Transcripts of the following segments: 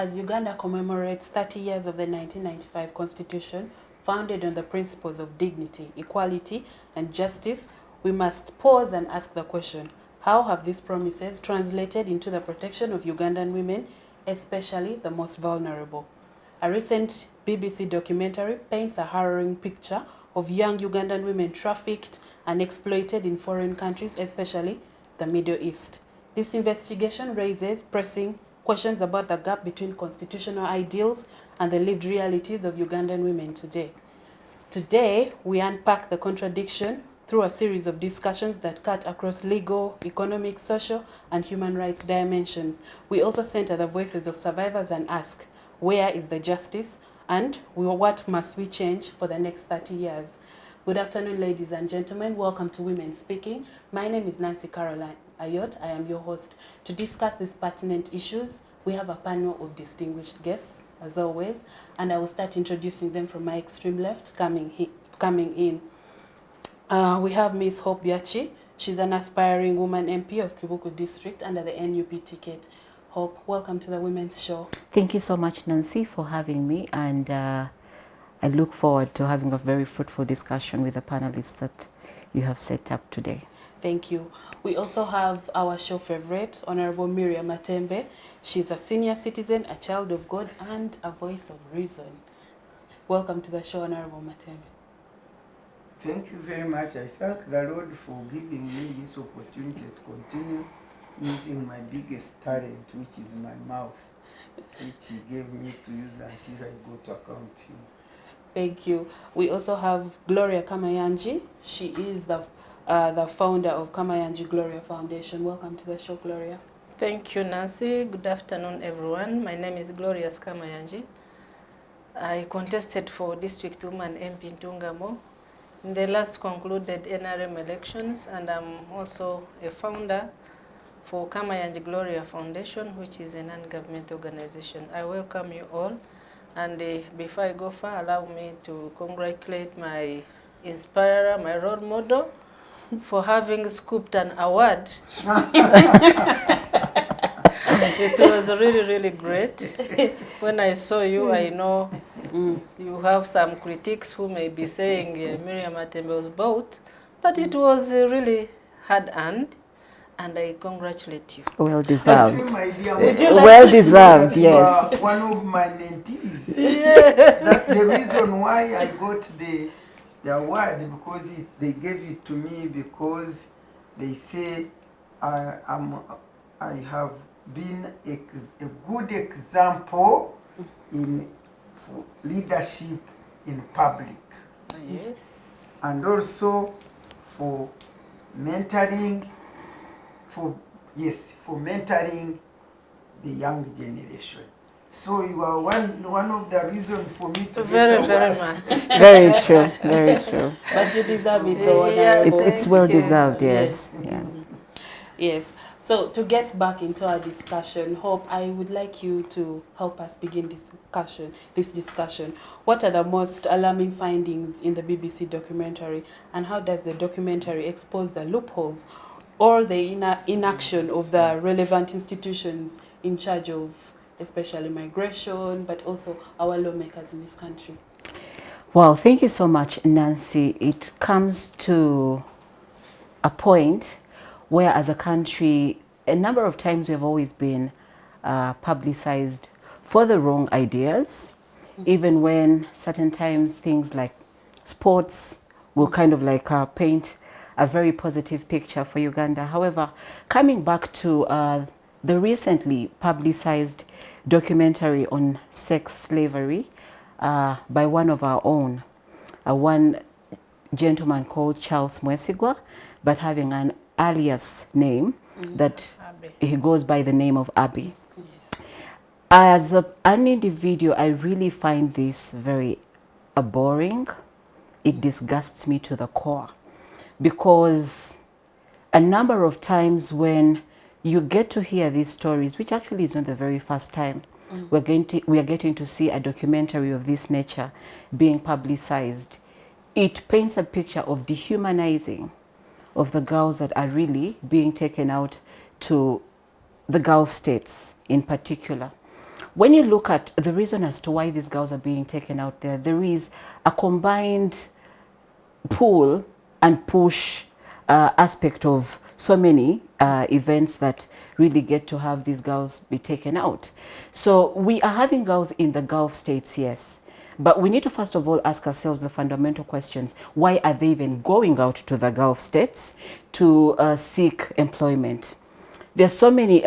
As Uganda commemorates 30 years of the 1995 Constitution, founded on the principles of dignity, equality, and justice, we must pause and ask the question, how have these promises translated into the protection of Ugandan women, especially the most vulnerable? A recent BBC documentary paints a harrowing picture of young Ugandan women trafficked and exploited in foreign countries, especially the Middle East. This investigation raises pressing questions about the gap between constitutional ideals and the lived realities of Ugandan women today. Today, we unpack the contradiction through a series of discussions that cut across legal, economic, social, and human rights dimensions. We also center the voices of survivors and ask, where is the justice, and what must we change for the next 30 years? Good afternoon, ladies and gentlemen. Welcome to Women Speaking. My name is Nancy Caroline Ayot. I am your host. To discuss these pertinent issues, we have a panel of distinguished guests, as always, and I will start introducing them from my extreme left, coming in. We have Ms. Hope Byachi. She's an aspiring woman MP of Kibuku district under the NUP ticket. Hope, welcome to the Women's Show. Thank you so much, Nancy, for having me, and I look forward to having a very fruitful discussion with the panelists that you have set up today. Thank you. We also have our show favorite, Honorable Miria Matembe. She's a senior citizen, a child of God, and a voice of reason. Welcome to the show, Honorable Matembe. Thank you very much. I thank the Lord for giving me this opportunity to continue using my biggest talent, which is my mouth, which He gave me to use until I go to account Him. Thank you. We also have Gloria Kamayangi. She is the founder of Kamayangi Gloria Foundation. Welcome to the show, Gloria. Thank you, Nancy. Good afternoon, everyone. My name is Gloria Kamayangi. I contested for District Woman MP Ntungamo in the last concluded NRM elections, and I'm also a founder for Kamayangi Gloria Foundation, which is a non-government organization. I welcome you all. And before I go far, allow me to congratulate my inspirer, my role model, for having scooped an award. It was really, really great. When I saw you, I know you have some critics who may be saying Miria Matembe was bought, but it was really hard-earned, and I congratulate you. Well deserved. Thank you, my dear. Well deserved, yes. You are one of my mentees. Yeah. That's the reason why I got the award, because they gave it to me because they say I have been a good example for leadership in public. Yes. And also for mentoring, for mentoring the young generation. So you are one of the reasons for me to very, very much. Very true, very true. But you deserve it, though. Yeah, It's well deserved, yes. Yes. So to get back into our discussion, Hope, I would like you to help us begin this discussion. What are the most alarming findings in the BBC documentary, and how does the documentary expose the loopholes or the inaction of the relevant institutions in charge of especially migration, but also our lawmakers in this country? Well, thank you so much, Nancy. It comes to a point where, as a country, a number of times we have always been publicized for the wrong ideas, even when certain times things like sports will kind of like paint a very positive picture for Uganda. However, coming back to the recently publicized documentary on sex slavery by one of our own, one gentleman called Charles Mwesigwa, but having an alias name that he goes by the name of Abby. Yes. As an individual, I really find this very boring. It disgusts me to the core, because a number of times when you get to hear these stories, which actually is not the very first time we are getting to see a documentary of this nature being publicized, it paints a picture of dehumanizing of the girls that are really being taken out to the Gulf states in particular. when you look at the reason as to why these girls are being taken out there, there is a combined pull and push aspect of so many events that really get to have these girls be taken out. So we are having girls in the Gulf states, yes. But we need to first of all ask ourselves the fundamental questions. Why are they even going out to the Gulf states to seek employment? There's so many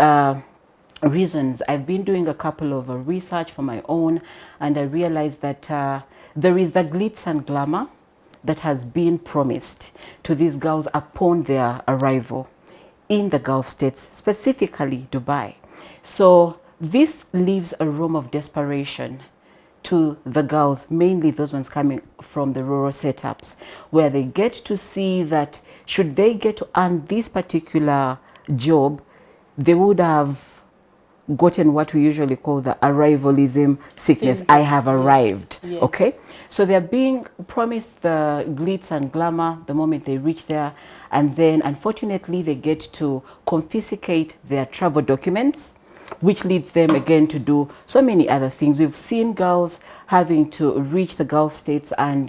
reasons. I've been doing a couple of research for my own, and I realized that there is the glitz and glamour that has been promised to these girls upon their arrival in the Gulf states, specifically Dubai. So this leaves a room of desperation to the girls, mainly those ones coming from the rural setups, where they get to see that should they get to earn this particular job, they would have gotten what we usually call the arrivalism sickness. I have arrived. Yes. Okay, so they're being promised the glitz and glamour the moment they reach there, and then unfortunately they get to confiscate their travel documents, which leads them again to do so many other things. We've seen girls having to reach the Gulf states, and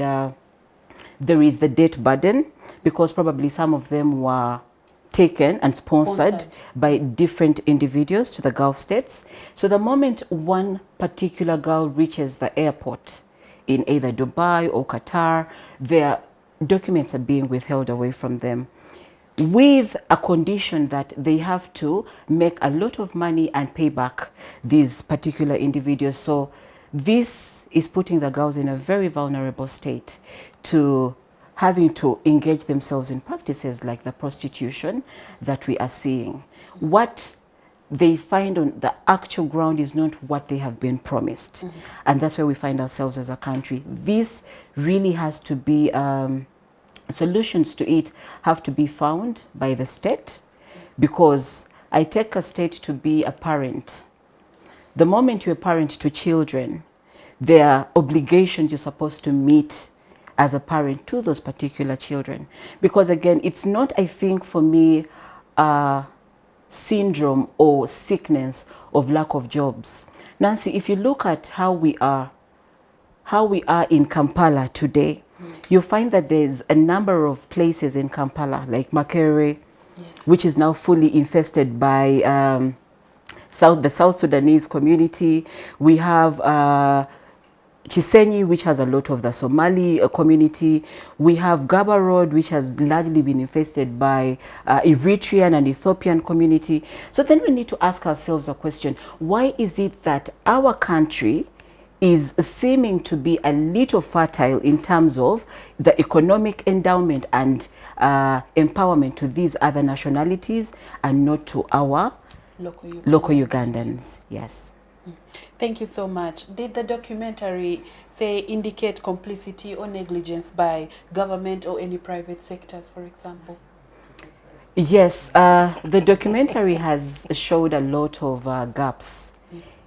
there is the debt burden, because probably some of them were taken and sponsored by different individuals to the Gulf states. So the moment one particular girl reaches the airport in either Dubai or Qatar, their documents are being withheld away from them, with a condition that they have to make a lot of money and pay back these particular individuals. So this is putting the girls in a very vulnerable state to having to engage themselves in practices like the prostitution that we are seeing. What they find on the actual ground is not what they have been promised. And that's where we find ourselves as a country. This really has to be, solutions to it have to be found by the state, because I take a state to be a parent. The moment you're a parent to children, there are obligations you're supposed to meet as a parent to those particular children. Because again, it's not, I think, for me, a syndrome or sickness of lack of jobs. Nancy, if you look at how we are in Kampala today, you'll find that there's a number of places in Kampala, like Makere, which is now fully infested by the South Sudanese community. We have Chisenyi, which has a lot of the Somali community. We have Gaba Road, which has largely been infested by Eritrean and Ethiopian community. So then we need to ask ourselves a question. Why is it that our country is seeming to be a little fertile in terms of the economic endowment and empowerment to these other nationalities and not to our local Ugandans? Yes. Thank you so much. Did the documentary indicate complicity or negligence by government or any private sectors, for example? Yes, the documentary has showed a lot of gaps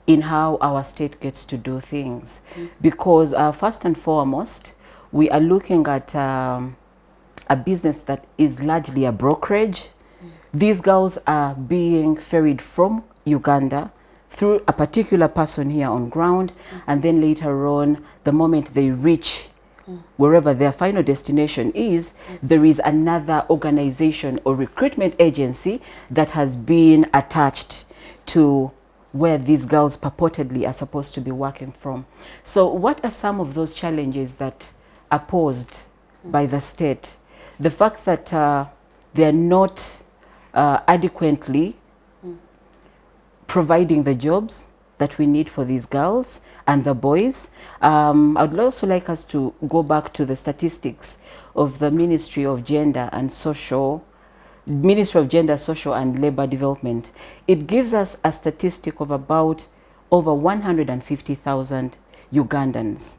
in how our state gets to do things, because first and foremost, we are looking at a business that is largely a brokerage. These girls are being ferried from Uganda through a particular person here on ground, and then later on, the moment they reach wherever their final destination is, there is another organization or recruitment agency that has been attached to where these girls purportedly are supposed to be working from. So what are some of those challenges that are posed by the state? The fact that they are not adequately providing the jobs that we need for these girls and the boys. I would also like us to go back to the statistics of the Ministry of Gender, Social and Labor Development. It gives us a statistic of about over 150,000 Ugandans,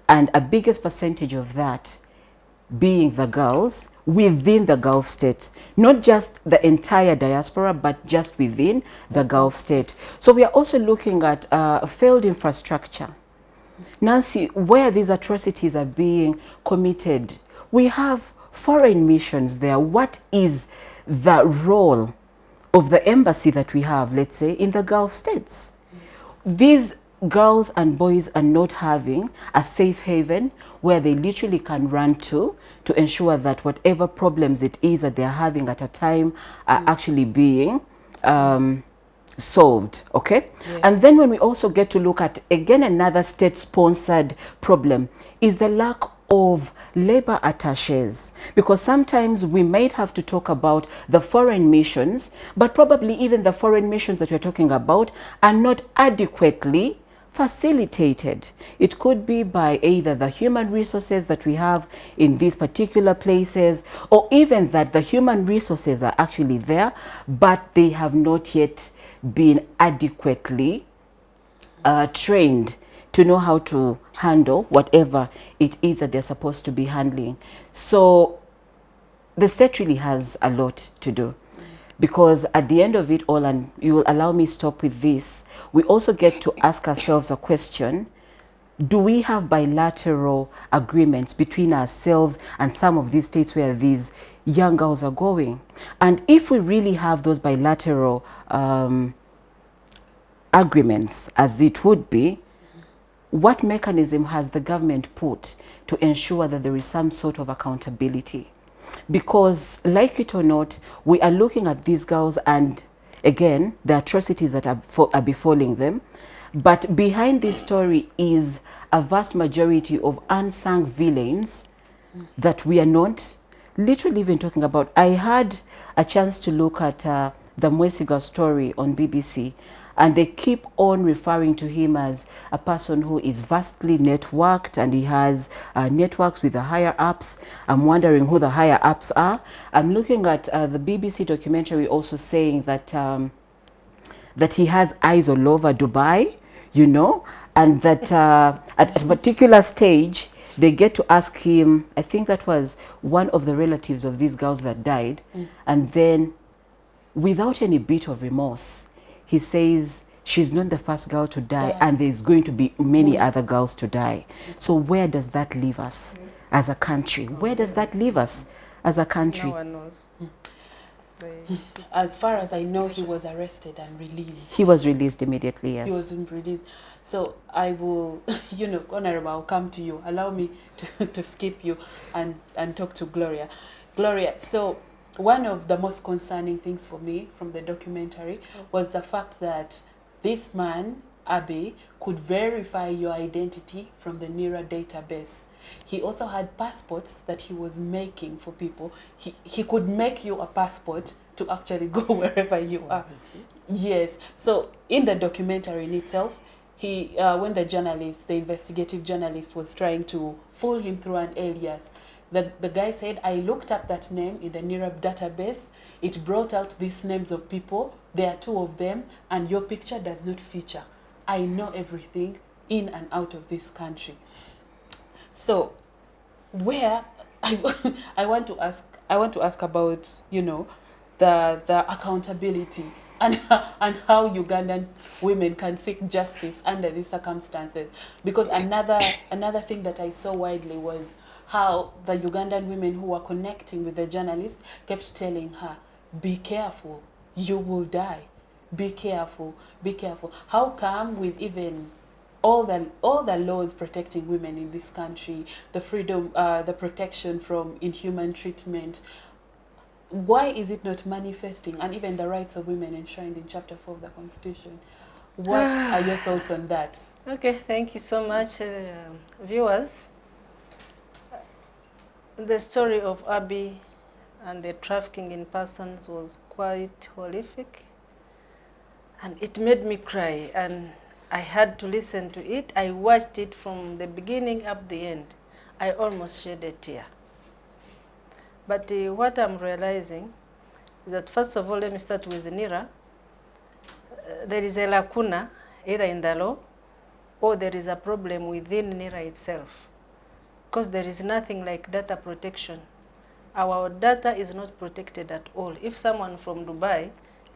and a biggest percentage of that being the girls within the Gulf states, not just the entire diaspora, but just within the Gulf state. So we are also looking at failed infrastructure. Nancy, where these atrocities are being committed, we have foreign missions there. What is the role of the embassy that we have, let's say, in the Gulf states? these girls and boys are not having a safe haven where they literally can run to ensure that whatever problems it is that they're having at a time are actually being solved. Okay. Yes. And then when we also get to look at again another state-sponsored problem is the lack of labor attaches, because sometimes we might have to talk about the foreign missions, but probably even the foreign missions that we're talking about are not adequately facilitated. It could be by either the human resources that we have in these particular places, or even that the human resources are actually there, but they have not yet been adequately trained to know how to handle whatever it is that they're supposed to be handling. So the state really has a lot to do, because at the end of it all, and you will allow me stop with this, we also get to ask ourselves a question: do we have bilateral agreements between ourselves and some of these states where these young girls are going? And if we really have those bilateral agreements, as it would be, what mechanism has the government put to ensure that there is some sort of accountability? Because, like it or not, we are looking at these girls and, again, the atrocities that are befalling them. But behind this story is a vast majority of unsung villains that we are not literally even talking about. I had a chance to look at the Mwesiga story on BBC, and they keep on referring to him as a person who is vastly networked, and he has networks with the higher ups. I'm wondering who the higher ups are. I'm looking at the BBC documentary also saying that that he has eyes all over Dubai, you know, and that at a particular stage they get to ask him, I think that was one of the relatives of these girls that died, and then without any bit of remorse, he says she's not the first girl to die, and there's going to be many other girls to die. So where does that leave us as a country? Where does that leave us as a country? No one knows. As far as I know, he was arrested and released. He was released immediately, yes. He was released. So I will, you know, Honorable, I'll come to you. Allow me to skip you and talk to Gloria. Gloria, so one of the most concerning things for me from the documentary was the fact that this man, Abe, could verify your identity from the NIRA database. He also had passports that he was making for people. He could make you a passport to actually go wherever you are. Yes. So in the documentary in itself, he when the journalist, the investigative journalist, was trying to fool him through an alias, the guy said, I looked up that name in the NIRA database. It brought out these names of people. There are 2 of them, and your picture does not feature. I know everything in and out of this country. So, where I want to ask about, you know, the accountability and how Ugandan women can seek justice under these circumstances. Because another thing that I saw widely was how the Ugandan women who were connecting with the journalist kept telling her, be careful, you will die. Be careful, be careful. How come with even all the laws protecting women in this country, the freedom, the protection from inhuman treatment, why is it not manifesting? And even the rights of women enshrined in Chapter 4 of the Constitution. What are your thoughts on that? Okay, thank you so much, viewers. The story of Abi and the trafficking in persons was quite horrific, and it made me cry, and I had to listen to it. I watched it from the beginning up the end. I almost shed a tear. But what I'm realizing is that, first of all, let me start with NIRA. There is a lacuna either in the law or there is a problem within NIRA itself, because there is nothing like data protection. Our data is not protected at all. If someone from Dubai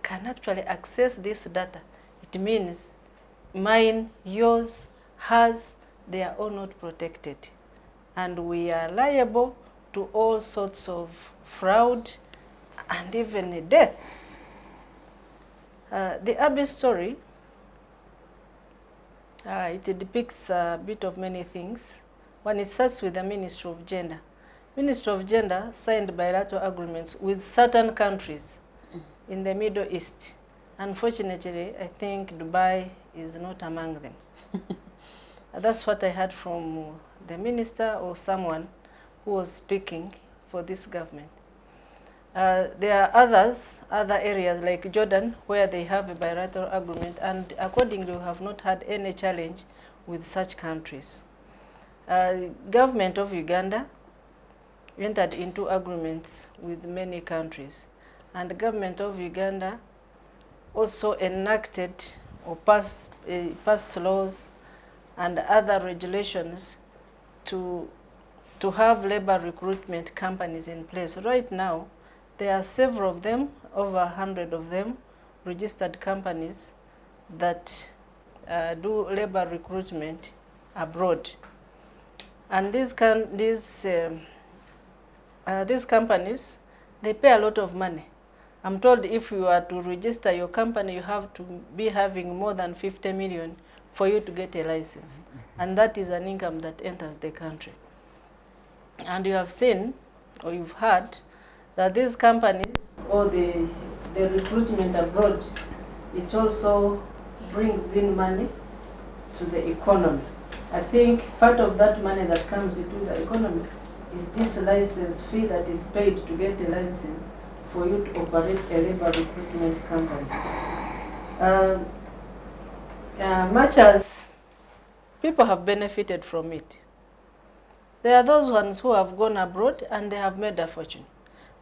can actually access this data, it means mine, yours, hers, they are all not protected. And we are liable to all sorts of fraud and even death. The Abbey story It depicts a bit of many things. One, it starts with the Ministry of Gender. Ministry of Gender signed bilateral agreements with certain countries in the Middle East. Unfortunately, I think Dubai is not among them. That's what I heard from the minister or someone who was speaking for this government. There are other areas like Jordan where they have a bilateral agreement, and accordingly we have not had any challenge with such countries. Government of Uganda entered into agreements with many countries, and the government of Uganda also enacted or passed laws and other regulations to have labor recruitment companies in place. Right now, there are several of them, over 100 of them, registered companies that do labor recruitment abroad. And these companies, they pay a lot of money. I'm told if you are to register your company, you have to be having more than 50 million for you to get a license. And that is an income that enters the country. And you have seen, or you've heard, that these companies, or the recruitment abroad, it also brings in money to the economy. I think part of that money that comes into the economy is this license fee that is paid to get a license for you to operate a labor recruitment company. Much as people have benefited from it, there are those ones who have gone abroad and they have made a fortune.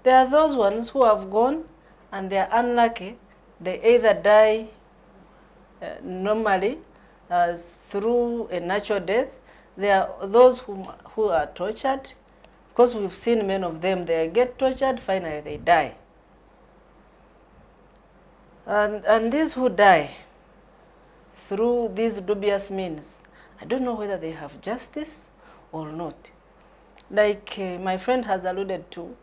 There are those ones who have gone and they are unlucky. They either die normally through a natural death. There are those who are tortured. Because we've seen many of them, they get tortured, finally they die. And these who die through these dubious means, I don't know whether they have justice or not. Like my friend has alluded to,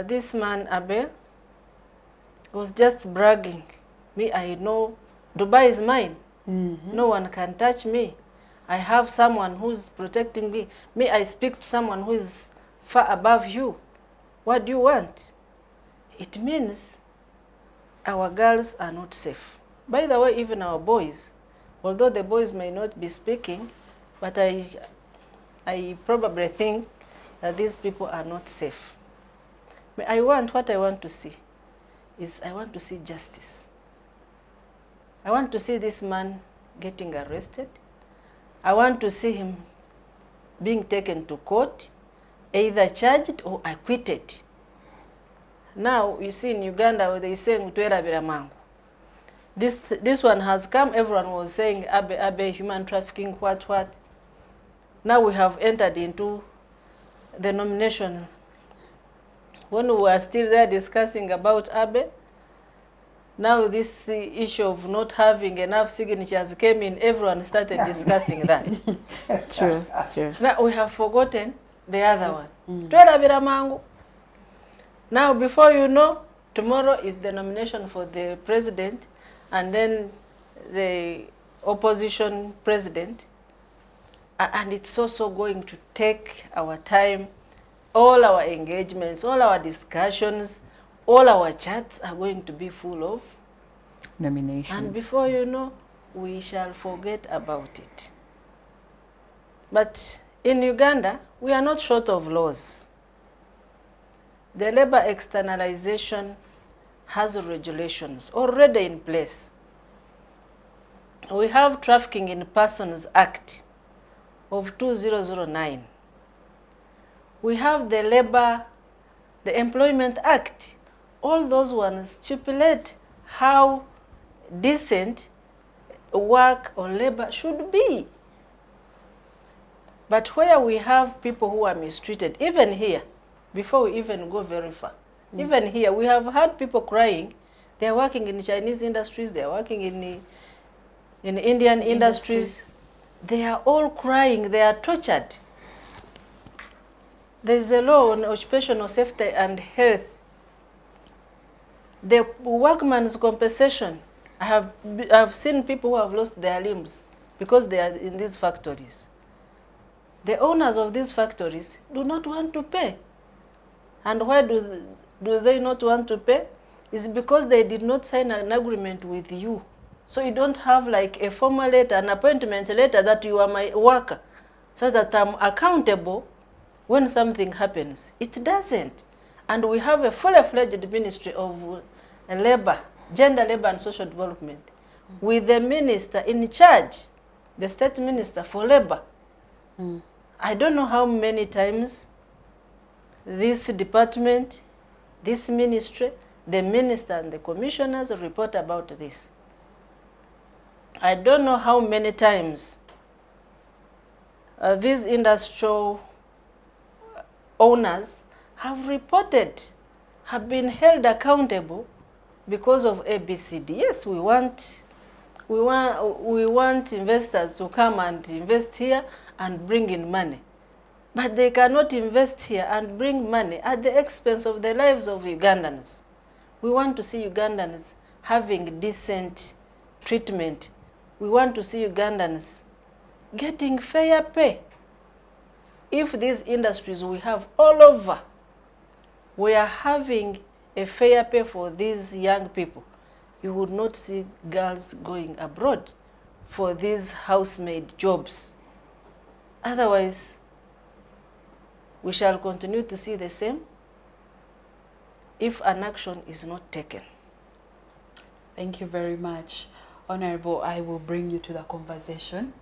this man, Abe, was just bragging. Me, I know Dubai is mine. No one can touch me. I have someone who's protecting me. Me, I speak to someone who is far above you. What do you want? It means our girls are not safe. By the way, even our boys, although the boys may not be speaking, but I probably think that these people are not safe. What I want to see is I want to see justice. I want to see this man getting arrested. I want to see him being taken to court, either charged or acquitted. Now, you see in Uganda where they say, this one has come, everyone was saying, Abe, human trafficking, what. Now we have entered into the nomination. When we were still there discussing about Abe, now this issue of not having enough signatures came in, everyone started discussing that. True. Now we have forgotten the other one. Now before you know, tomorrow is the nomination for the president and then the opposition president. And it's also going to take our time. All our engagements, all our discussions, all our chats are going to be full of nominations. And before you know, we shall forget about it. But in Uganda, we are not short of laws. The labor externalization has regulations already in place. We have Trafficking in Persons Act of 2009. We have the Employment Act. All those ones stipulate how decent work or labor should be. But where we have people who are mistreated, even here, before we even go very far, even here, we have had people crying. They are working in Chinese industries, they are working in Indian industries. They are all crying, they are tortured. There is a law on occupational safety and health. The workman's compensation, I have seen people who have lost their limbs because they are in these factories. The owners of these factories do not want to pay. And why do they not want to pay? It's because they did not sign an agreement with you. So you don't have like a formal letter, an appointment letter that you are my worker, so that I'm accountable when something happens. It doesn't. And we have a fully-fledged Ministry of Labor, Gender, Labor and Social Development, with the minister in charge, the state minister for labor. I don't know how many times this department, this ministry, the minister and the commissioners report about this. I don't know how many times these industrial owners have reported, have been held accountable because of ABCD. Yes, we want investors to come and invest here and bring in money. But they cannot invest here and bring money at the expense of the lives of Ugandans. We want to see Ugandans having decent treatment. We want to see Ugandans getting fair pay. If these industries we have all over, we are having a fair pay for these young people, you would not see girls going abroad for these housemaid jobs. Otherwise, we shall continue to see the same if an action is not taken. Thank you very much. Honorable, I will bring you to the conversation.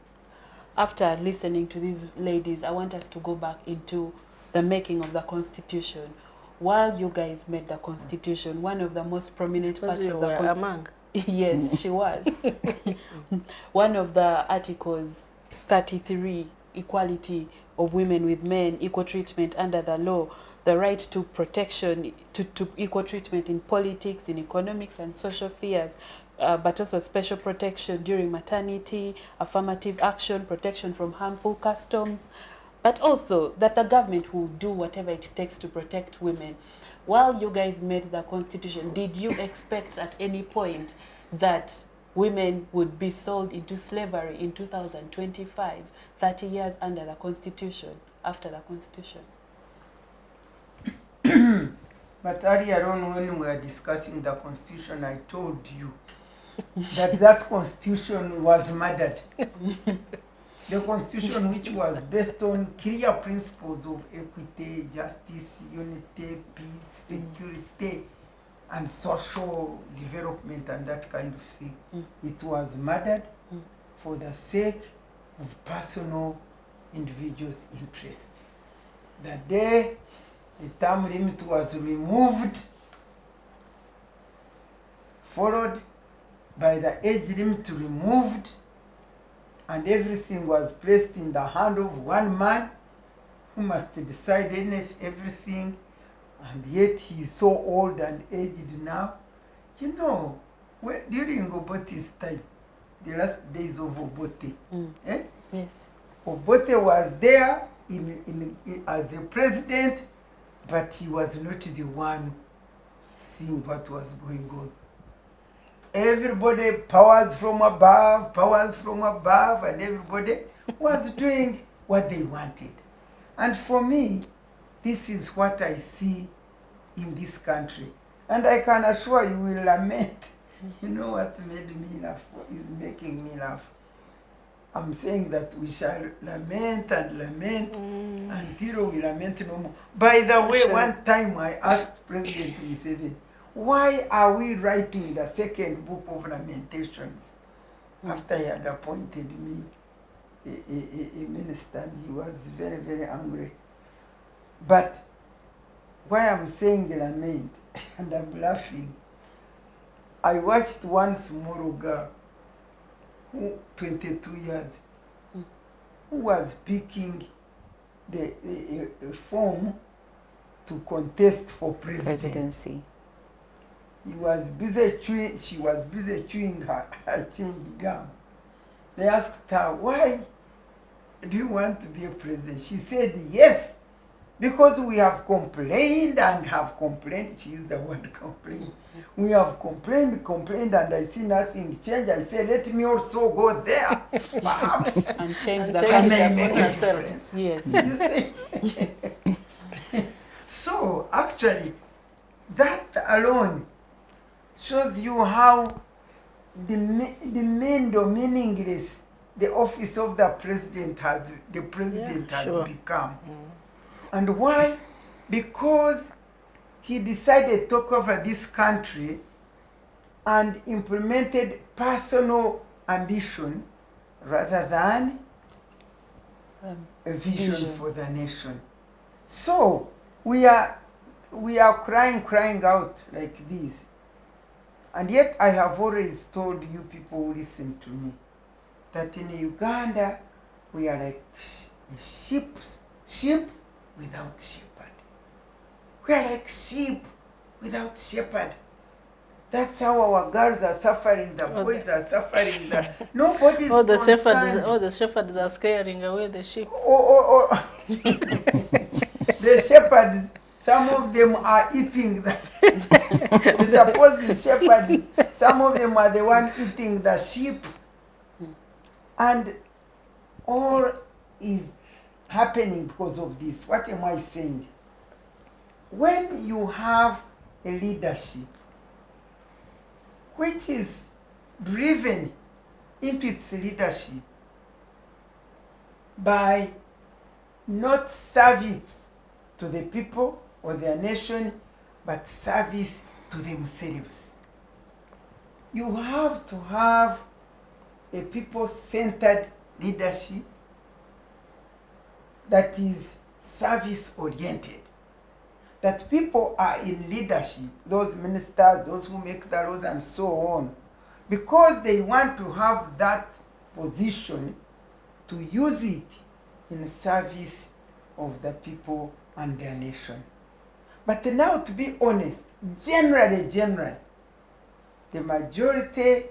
After listening to these ladies, I want us to go back into the making of the Constitution. While you guys made the Constitution, one of the most prominent parts of the Constitution... Yes, she was. One of the articles, 33, equality of women with men, equal treatment under the law, the right to protection, to equal treatment in politics, in economics and social spheres, but also special protection during maternity, affirmative action, protection from harmful customs, but also that the government will do whatever it takes to protect women. While you guys made the Constitution, did you expect at any point that women would be sold into slavery in 2025, 30 years under the Constitution, after the Constitution? But earlier on when we were discussing the Constitution, I told you that Constitution was murdered. The Constitution, which was based on clear principles of equity, justice, unity, peace, security, and social development and that kind of thing. It was murdered for the sake of personal individuals' interest. The day the term limit was removed, followed by the age limit removed, and everything was placed in the hand of one man who must decide everything, and yet he is so old and aged now. You know, during Obote's time, the last days of Obote, Yes. Obote was there as a president, but he was not the one seeing what was going on. Everybody, powers from above, and everybody was doing what they wanted. And for me, this is what I see in this country. And I can assure you will lament. You know what made me laugh, is making me laugh. I'm saying that we shall lament and lament until we lament no more. By the way, one time I asked President Museveni, why are we writing the second book of Lamentations after he had appointed me a minister? And he was very, very angry. But why I'm saying lament and I'm laughing, I watched one small girl, 22 years, who was picking the form to contest for presidency. He was busy chewing, she was busy chewing her chewing gum. They asked her, why do you want to be a president? She said, yes, Because we have complained and have complained, she used the word complain. We have complained, and I see nothing change. I say, let me also go there, perhaps, And change And the take I it may country. make upon a herself. difference. Yes. You see? So, actually, that alone shows you how the main meaningless the office of the president has Sure. become. And why? Because he decided to take over this country and implemented personal ambition rather than a vision for the nation. So we are crying out like this. And yet I have always told you people who listen to me that in Uganda we are like sheep without shepherd. We are like sheep without shepherd. That's how our girls are suffering, the boys are suffering. Nobody's All the concerned. shepherds are scaring away the sheep. The shepherds, some of them are eating the suppose the shepherds, some of them are the one eating the sheep. And all is happening because of this. What am I saying? When you have a leadership which is driven into its leadership by not service to the people or their nation, but service to themselves. You have to have a people-centered leadership that is service-oriented. That people are in leadership, those ministers, those who make the laws and so on, because they want to have that position to use it in service of the people and their nation. But now, to be honest, generally, the majority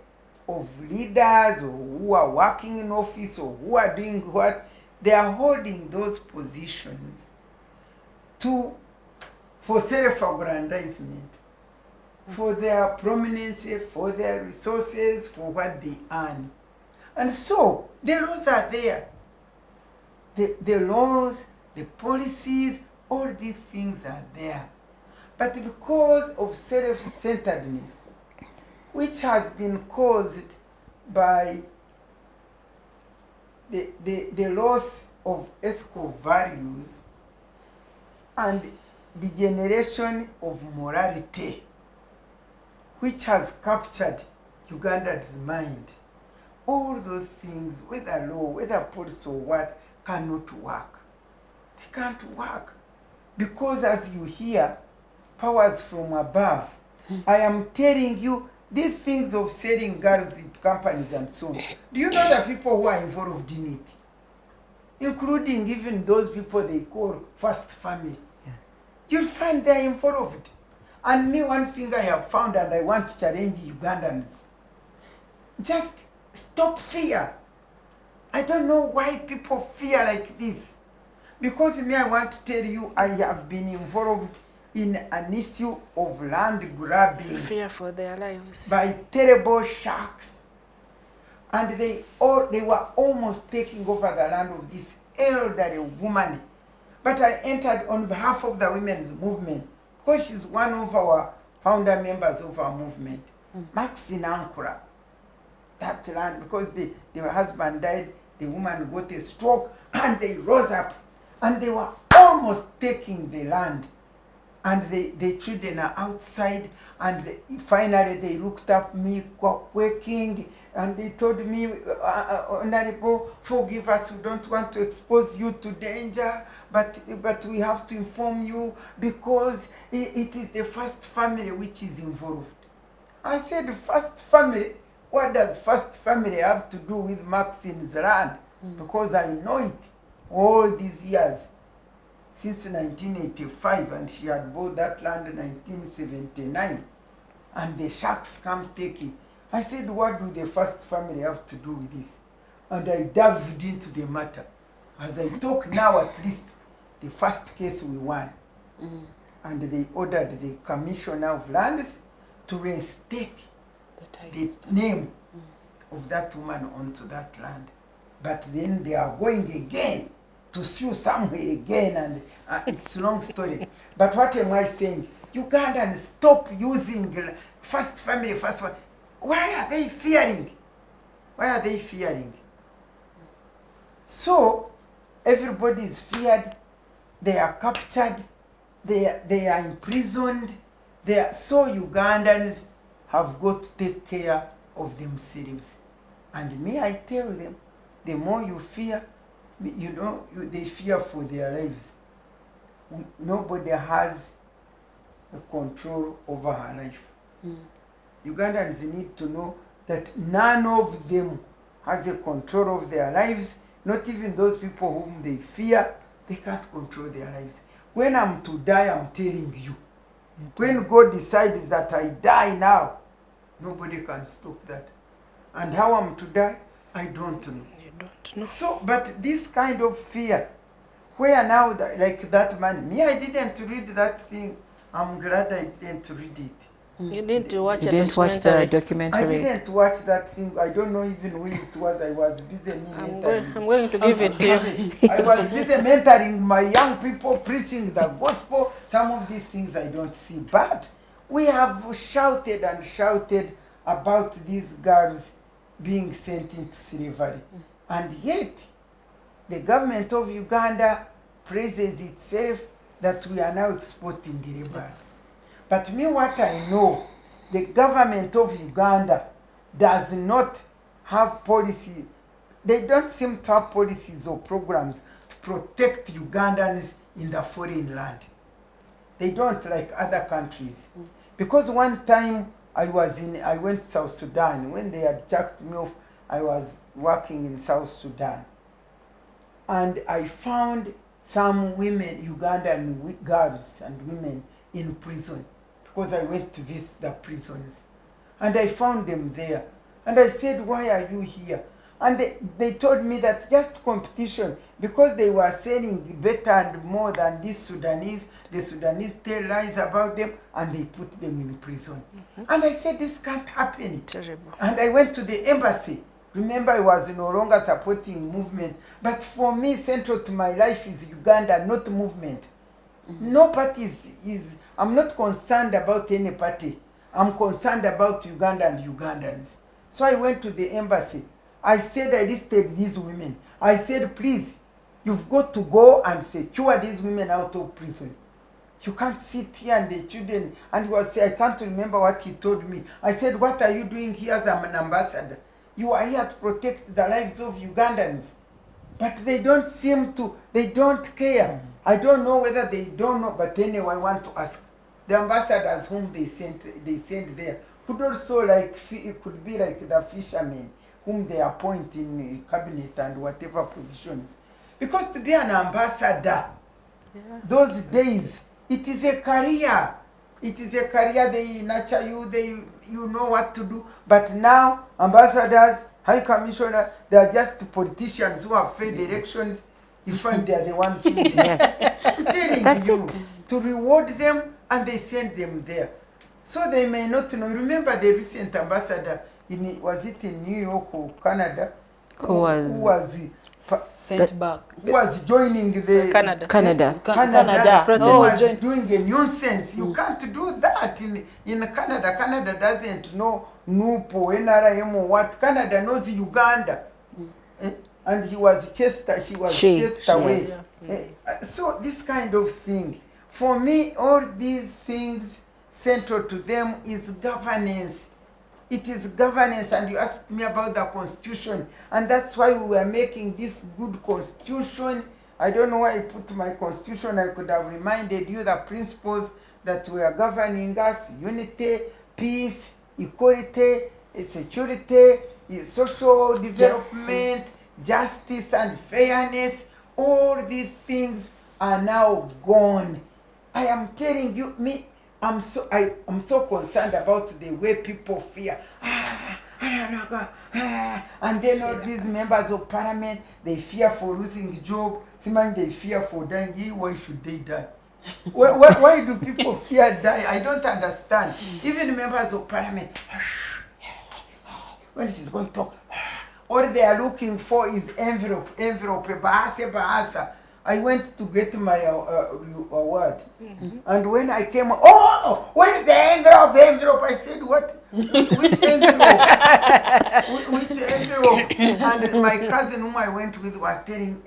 of leaders or who are working in office or who are doing what, they are holding those positions for self-aggrandizement, for their prominence, for their resources, for what they earn. And so, the laws are there. The laws, the policies, all these things are there. But because of self-centeredness, which has been caused by the loss of ethical values and the generation of morality, which has captured Uganda's mind, all those things, whether law, whether policy or what, cannot work. They can't work. Because as you hear, powers from above, I am telling you, these things of selling girls with companies and so on, do you know the people who are involved in it? Including even those people they call first family. Yeah. You'll find they're involved. And me, one thing I have found, and I want to challenge Ugandans, just stop fear. I don't know why people fear like this. Because me, I want to tell you, I have been involved in an issue of land grabbing. Fear for their lives. By terrible sharks. And they were almost taking over the land of this elderly woman. But I entered on behalf of the women's movement, because she's one of our founder members of our movement. Maxine Ankura. That land, because their husband died, the woman got a stroke, and they rose up, and they were almost taking the land. And the children are outside, and finally they looked up me quaking, and they told me, Honorable, forgive us, we don't want to expose you to danger, but we have to inform you because it is the first family which is involved. I said, first family? What does first family have to do with Maxine's land? Because I know it all these years. Since 1985, and she had bought that land in 1979, and the sharks come take it. I said, what do the first family have to do with this? And I delved into the matter. As I talk now, at least, the first case we won. And they ordered the Commissioner of Lands to reinstate the name of that woman onto that land. But then they are going again to sue somewhere again, and it's a long story. But what am I saying? Ugandans, stop using first family, first one. Why are they fearing? Why are they fearing? So, everybody is feared. They are captured. They are imprisoned. So Ugandans have got to take care of themselves. And me, I tell them, the more you fear, you know, they fear for their lives. Nobody has a control over her life. Ugandans need to know that none of them has a control of their lives. Not even those people whom they fear, they can't control their lives. When I'm to die, I'm telling you. When God decides that I die now, nobody can stop that. And how I'm to die, I don't know. You don't know. So, but this kind of fear, where now, like that man, me, I didn't read that thing. I'm glad I didn't read it. You need to watch You a didn't watch the I documentary? didn't watch that thing. I don't know even who it was. I was busy I'm mentoring. going to give it to you. I was busy mentoring my young people, preaching the gospel. Some of these things I don't see. But we have shouted and shouted about these girls being sent into slavery. And yet, the government of Uganda praises itself that we are now exporting laborers. But me, what I know, the government of Uganda does not have policy. They don't seem to have policies or programs to protect Ugandans in the foreign land. They don't, like other countries. Because one time I went to South Sudan. When they had chucked me off, I was working in South Sudan. And I found some women, Ugandan girls and women in prison, because I went to visit the prisons. And I found them there. And I said, why are you here? And they told me that just competition, because they were selling better and more than these Sudanese. The Sudanese tell lies about them and they put them in prison. And I said, this can't happen. Terrible. And I went to the embassy. Remember, I was no longer supporting movement. But for me, central to my life is Uganda, not movement. No party is, I'm not concerned about any party. I'm concerned about Uganda and Ugandans. So I went to the embassy. I said, I listed these women. I said, please, you've got to go and secure these women out of prison. You can't sit here and the children, and he was saying, I can't remember what he told me. I said, what are you doing here as an ambassador? You are here to protect the lives of Ugandans. But they don't seem to, they don't care. I don't know whether they don't know, but anyway, I want to ask. The ambassadors whom they sent there could also it could be like the fishermen whom they appoint in cabinet and whatever positions. Because to be an ambassador, those days, it is a career. It is a career, they nurture you, you know what to do. But now, ambassadors, high commissioner, they are just politicians who have failed elections. You find they are the ones who do this. Yes. I'm telling That's you, it. to reward them, and they send them there. So they may not know. Remember the recent ambassador, was it in New York or Canada? Who was Sent back. Who was joining the Canada. Canada. Canada, No, was join- doing a nonsense. You can't do that in Canada. Canada doesn't know NUPO, NRM, or what. Canada knows Uganda. And she was chased away. So this kind of thing. For me, all these things, central to them is governance. It is governance, and you asked me about the constitution, and that's why we were making this good constitution. I don't know why I put my constitution. I could have reminded you the principles that were governing us: unity, peace, equality, security, social development, justice and fairness. All these things are now gone. I am telling you, I'm so concerned about the way people fear. and then all these members of parliament, they fear for losing job. Simon, they fear for dying. Why should they die? Why do people fear die? I don't understand. Even members of parliament, when she's going to talk, all they are looking for is envelope, bahasa. I went to get my award. And when I came, where's the envelope? I said, what? Which envelope? Which envelope? And my cousin whom I went with was telling,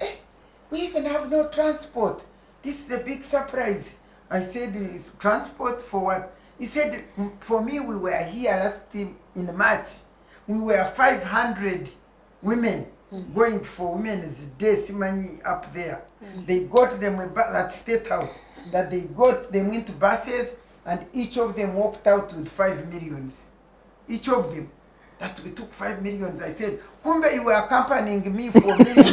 we even have no transport. This is a big surprise. I said, transport for what? He said, for me, we were here last in March. We were 500 women going for Women's Day, Simani up there. They got them at State House, that they got them into buses, and each of them walked out with 5 millions. Each of them. That we took 5 millions. I said, Kumbe, you were accompanying me for millions.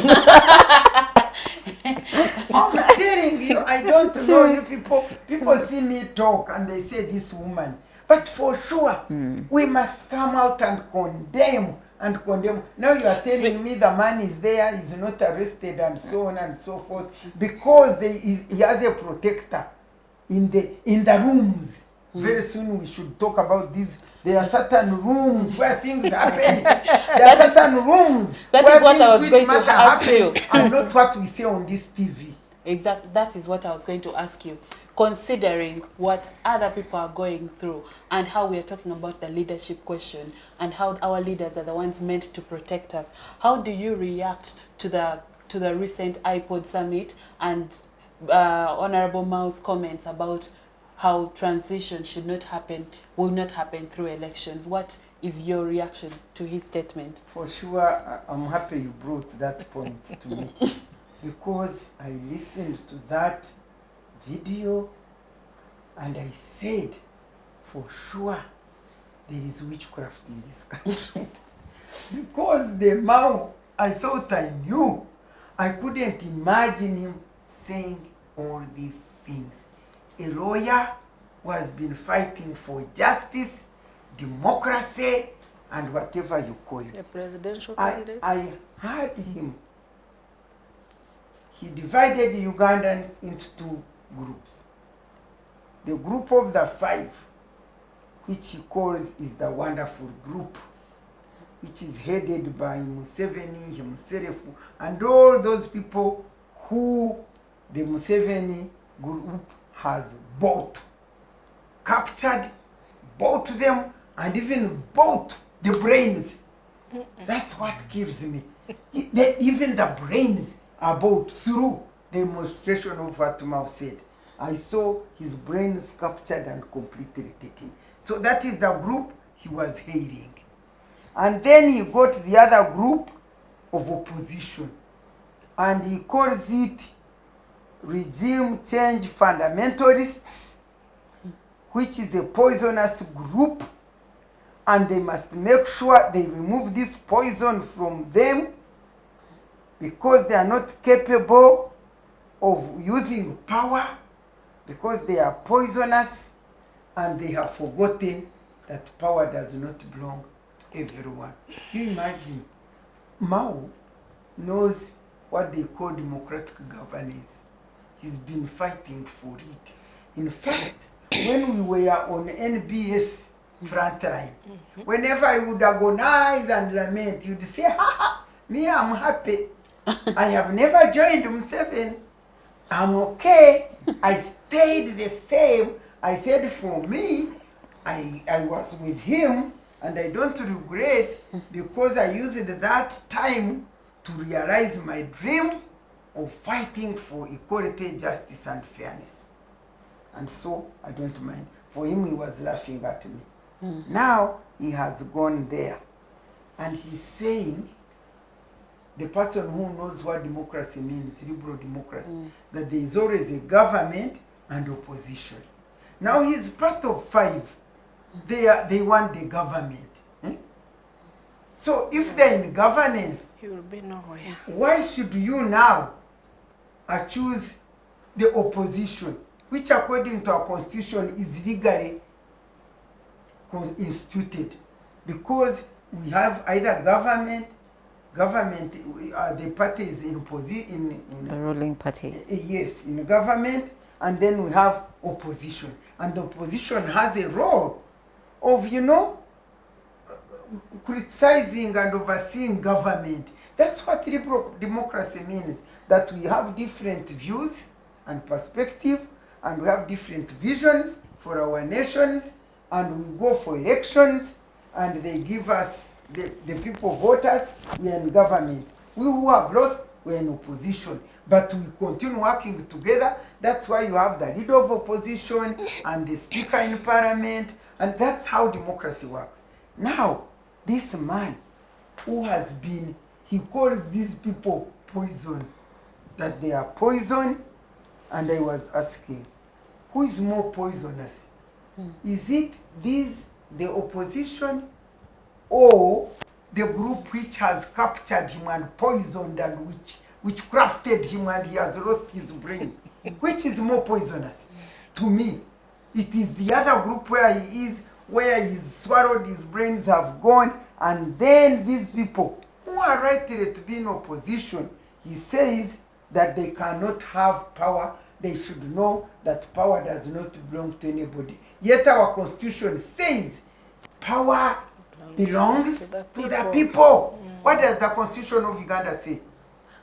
I'm telling you, I don't know you people. People see me talk and they say this woman. But for sure, we must come out and condemn. Now you are telling me the man is there, is not arrested, and so on and so forth, because he has a protector in the rooms. Very soon we should talk about this. There are certain rooms where things happen. There are certain rooms where what I was things going which to matter ask happen, you. and not what we say on this TV. Exactly. That is what I was going to ask you. Considering what other people are going through and how we are talking about the leadership question and how our leaders are the ones meant to protect us, how do you react to the recent iPod summit and Honorable Mao's comments about how transition will not happen through elections? What is your reaction to his statement? For sure, I'm happy you brought that point to me, because I listened to that video and I said, for sure, there is witchcraft in this country. Because the Mao, I thought I knew. I couldn't imagine him saying all these things. A lawyer who has been fighting for justice, democracy, and whatever you call it. A presidential candidate. I heard him. He divided the Ugandans into 2 groups. The group of the 5, which he calls is the wonderful group, which is headed by Museveni himself, and all those people who the Museveni group has bought, captured, bought them, and even bought the brains. That's what kills me. Even the brains are bought through the demonstration of what Mao said. I saw his brains captured and completely taken. So that is the group he was hailing. And then he got the other group of opposition, and he calls it regime change fundamentalists, which is a poisonous group, and they must make sure they remove this poison from them, because they are not capable of using power, because they are poisonous, and they have forgotten that power does not belong to everyone. You imagine, Mao knows what they call democratic governance. He's been fighting for it. In fact, when we were on NBS frontline, whenever I would agonize and lament, you'd say, ha ha, me, I'm happy. I have never joined Museveni. I'm okay. I stayed the same. I said, for me, I was with him, and I don't regret, because I used that time to realize my dream of fighting for equality, justice, and fairness. And so I don't mind. For him, he was laughing at me. Now he has gone there, and he's saying, the person who knows what democracy means, liberal democracy, that there is always a government and opposition. Now he's part of 5. They want the government. So if they're in governance, He will be nowhere. why should you now choose the opposition, which according to our constitution is legally instituted? Because we have either government, the party is in position, The ruling party. yes, in government, and then we have opposition. And the opposition has a role of, criticizing and overseeing government. That's what liberal democracy means, that we have different views and perspective, and we have different visions for our nations, and we go for elections, and they give us, the people vote us, we are in government. We who have lost, we are in opposition. But we continue working together. That's why you have the leader of opposition and the speaker in parliament, and that's how democracy works. Now, this man who has been, he calls these people poison, that they are poison, and I was asking, who is more poisonous? Is it the opposition, or the group which has captured him and poisoned and which crafted him and he has lost his brain? Which is more poisonous? To me, it is the other group where he is, where he's swallowed, his brains have gone, and then these people who are rightly to be in opposition, he says that they cannot have power. They should know that power does not belong to anybody. Yet our constitution says power belongs to the people. What does the constitution of Uganda say?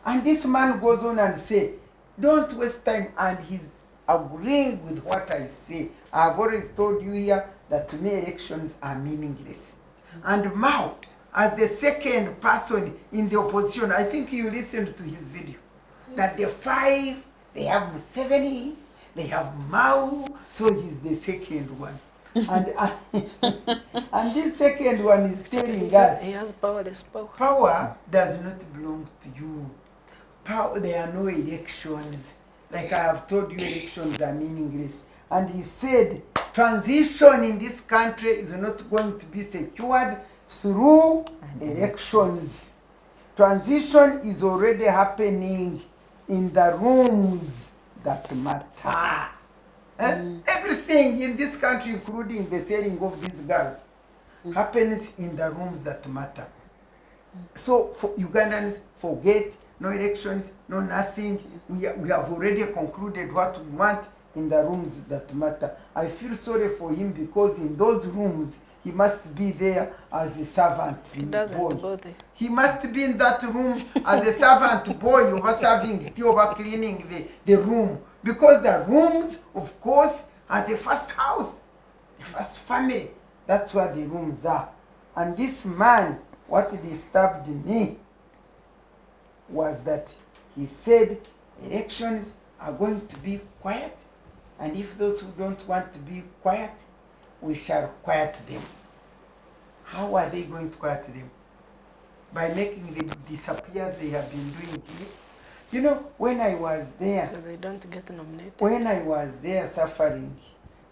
And this man goes on and say, don't waste time, and he's agreeing with what I say. I've always told you here that to me elections are meaningless. And Mao, as the second person in the opposition, I think you listened to his video, that the five, they have Museveni, they have Mao, so he's the second one. And this second one is telling us, He has powerless power. power does not belong to you. Power, there are no elections. Like I have told you, elections are meaningless. And he said, transition in this country is not going to be secured through elections. Transition is already happening in the rooms that matter. Everything in this country, including the selling of these girls, happens in the rooms that matter. So for Ugandans, forget no elections, no nothing. We have already concluded what we want in the rooms that matter. I feel sorry for him, because in those rooms, he must be there as a servant boy. He doesn't go there. He must be in that room as a servant boy, over serving tea, over cleaning the room. Because the rooms, of course, are the first house, the first family. That's where the rooms are. And this man, what disturbed me was that he said elections are going to be quiet, and if those who don't want to be quiet, we shall quiet them. How are they going to quiet them? By making them disappear, they have been doing here. You know, when I was there, So they don't get nominated. when I was there suffering,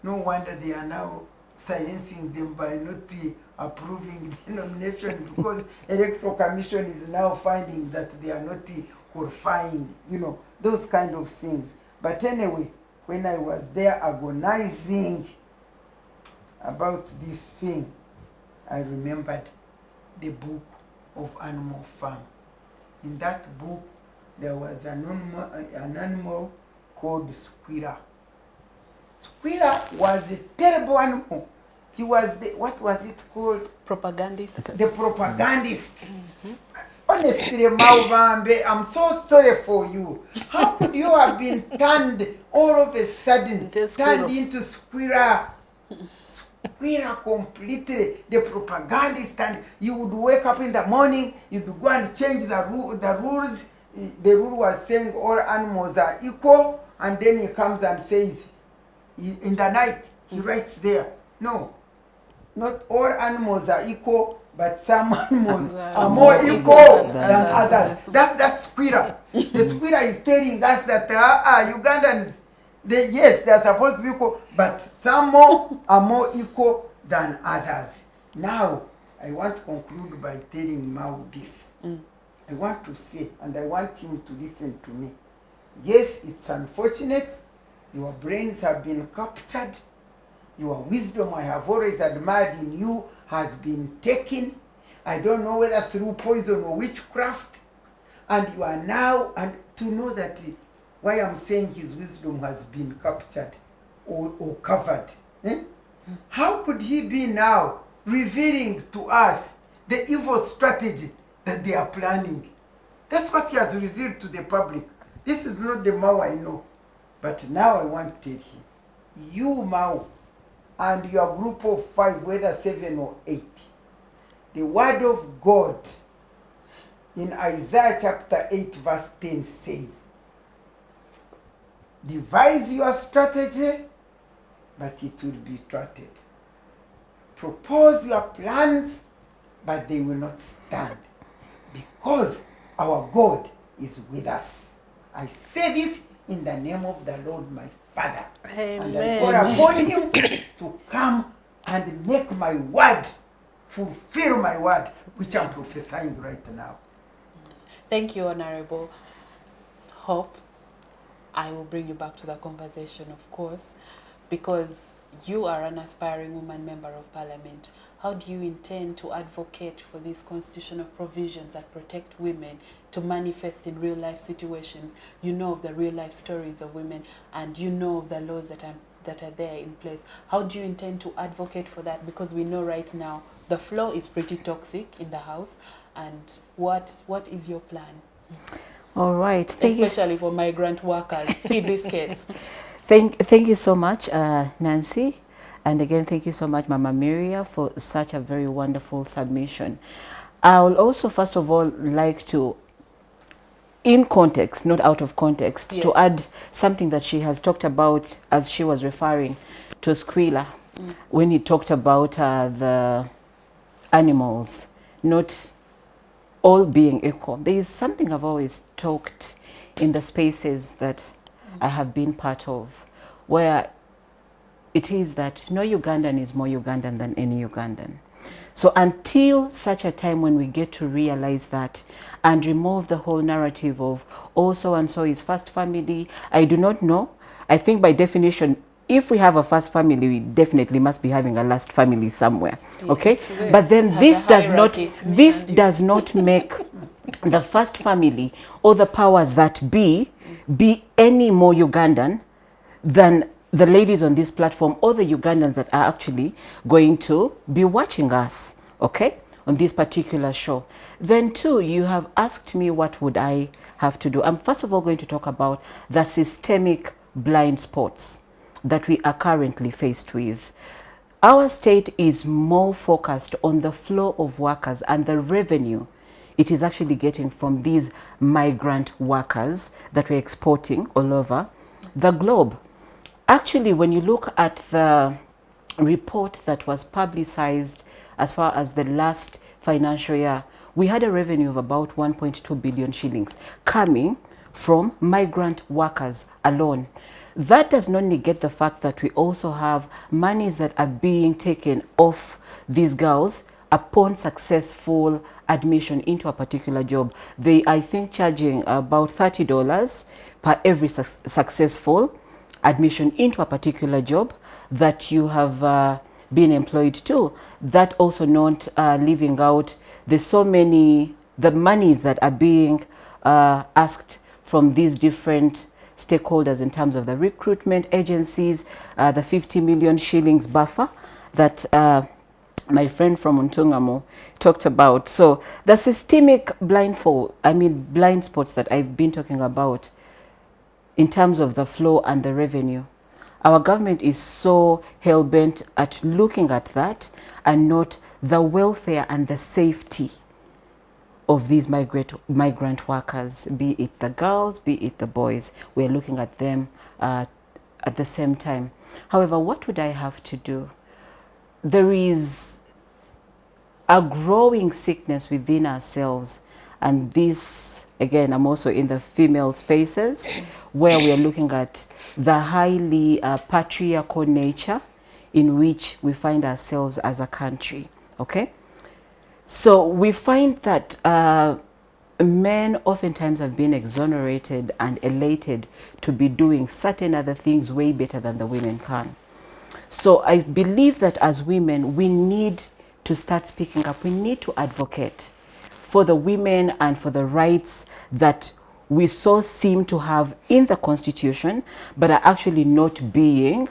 no wonder they are now silencing them by not approving the nomination, because Electoral Commission is now finding that they are not qualifying, those kind of things. But anyway, when I was there agonizing about this thing, I remembered the book of Animal Farm. In that book, there was an animal called Squirrel. Squirrel was a terrible animal. He was what was it called? Propagandist. The propagandist. Honestly, Maubambe, I'm so sorry for you. How could you have been turned all of a sudden, turned into Squirrel? Squirrel completely, the propagandist, and you would wake up in the morning, you'd go and change the rules. The rule was saying all animals are equal, and then he comes and says, in the night, he writes there, no, not all animals are equal, but some animals are more equal than others. That's Squirrel. The Squirrel is telling us that Ugandans, yes, they're supposed to be equal, but some more are more equal than others. Now, I want to conclude by telling Mao this. I want to say, and I want him to listen to me. Yes, it's unfortunate. Your brains have been captured. Your wisdom I have always admired in you has been taken. I don't know whether through poison or witchcraft. And you are now, and to know that why I'm saying his wisdom has been captured or covered. How could he be now revealing to us the evil strategy that they are planning? That's what he has revealed to the public. This is not the Mao I know. But now I want to tell him, you Mao, and your group of 5, whether 7 or 8, the word of God in Isaiah chapter 8 verse 10 says, devise your strategy, but it will be thwarted. Propose your plans, but they will not stand, because our God is with us. I say this in the name of the Lord my Father. Amen. And I call upon him to come and make my word, fulfill my word, which I'm prophesying right now. Thank you, Honorable. Hope, I will bring you back to the conversation, of course, because you are an aspiring woman member of Parliament. How do you intend to advocate for these constitutional provisions that protect women to manifest in real life situations? You know of the real life stories of women, and you know of the laws that are there in place. How do you intend to advocate for that? Because we know right now the flow is pretty toxic in the House. And what is your plan? All right. Especially for migrant workers in this case. Thank you so much, Nancy. And again, thank you so much, Mama Miria, for such a very wonderful submission. I will also, first of all, like to, in context, not out of context, Yes, to add something that she has talked about as she was referring to Squila, when he talked about the animals not all being equal. There is something I've always talked in the spaces that I have been part of, where it is that no Ugandan is more Ugandan than any Ugandan. So until such a time when we get to realize that and remove the whole narrative of, oh, so and so is first family, I do not know. I think by definition, if we have a first family, we definitely must be having a last family somewhere. Okay? But then this does not make the first family or the powers that be any more Ugandan than the ladies on this platform or the Ugandans that are actually going to be watching us, okay, on this particular show. Then too, you have asked me what would I have to do. I'm first of all going to talk about the systemic blind spots that we are currently faced with. Our state is more focused on the flow of workers and the revenue it is actually getting from these migrant workers that we're exporting all over the globe. Actually, when you look at the report that was publicized as far as the last financial year, we had a revenue of about 1.2 billion shillings coming from migrant workers alone. That does not negate the fact that we also have monies that are being taken off these girls upon successful admission into a particular job. They, I think, charging about $30 per every successful admission into a particular job that you have been employed to. That also not leaving out the monies that are being asked from these different stakeholders in terms of the recruitment agencies, the 50 million shillings buffer that my friend from Ntungamo talked about. So the systemic blind spots that I've been talking about in terms of the flow and the revenue, our government is so hell-bent at looking at that and not the welfare and the safety of these migrant workers, be it the girls, be it the boys. We're looking at them at the same time. However, what would I have to do? There is a growing sickness within ourselves, and this, again, I'm also in the female spaces where we are looking at the highly patriarchal nature in which we find ourselves as a country, okay? So we find that men oftentimes have been exonerated and elated to be doing certain other things way better than the women can. So I believe that as women, we need to start speaking up. We need to advocate for the women and for the rights that we so seem to have in the Constitution, but are actually not being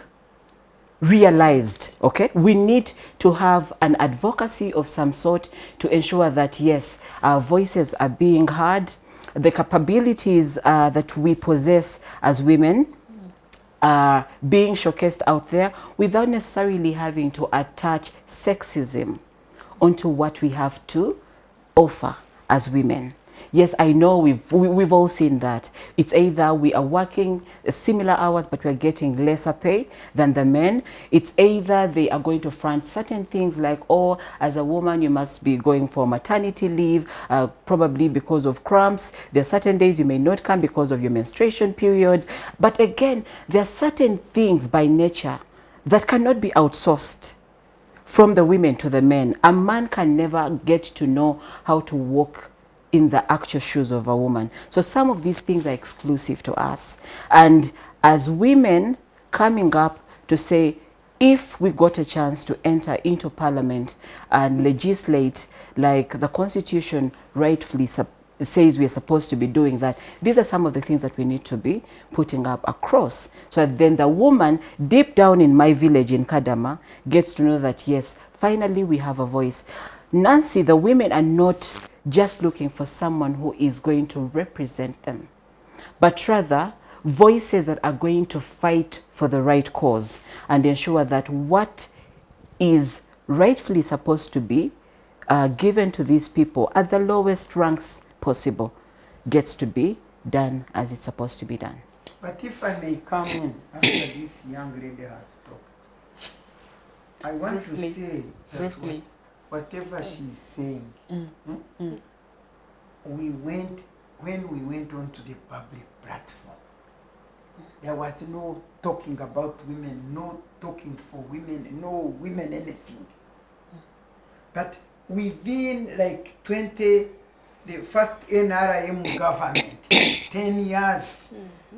realized. Okay, we need to have an advocacy of some sort to ensure that yes, our voices are being heard, the capabilities that we possess as women are being showcased out there without necessarily having to attach sexism onto what we have to offer as women. Yes, I know we've all seen that. It's either we are working similar hours but we're getting lesser pay than the men. It's either they are going to front certain things like, oh, as a woman you must be going for maternity leave, probably because of cramps. There are certain days you may not come because of your menstruation periods. But again, there are certain things by nature that cannot be outsourced from the women to the men. A man can never get to know how to walk in the actual shoes of a woman. So some of these things are exclusive to us. And as women coming up to say, if we got a chance to enter into parliament and legislate like the Constitution rightfully says we're supposed to be doing, that these are some of the things that we need to be putting up across, so that then the woman deep down in my village in Kadama gets to know that yes, finally we have a voice. Nancy, the women are not just looking for someone who is going to represent them, but rather voices that are going to fight for the right cause and ensure that what is rightfully supposed to be given to these people at the lowest ranks possible gets to be done as it's supposed to be done. But if I may come in after this young lady has talked, I want to say that whatever she's saying, when we went onto the public platform, there was no talking about women, no talking for women, no women anything. But within like the first NRM government, 10 years,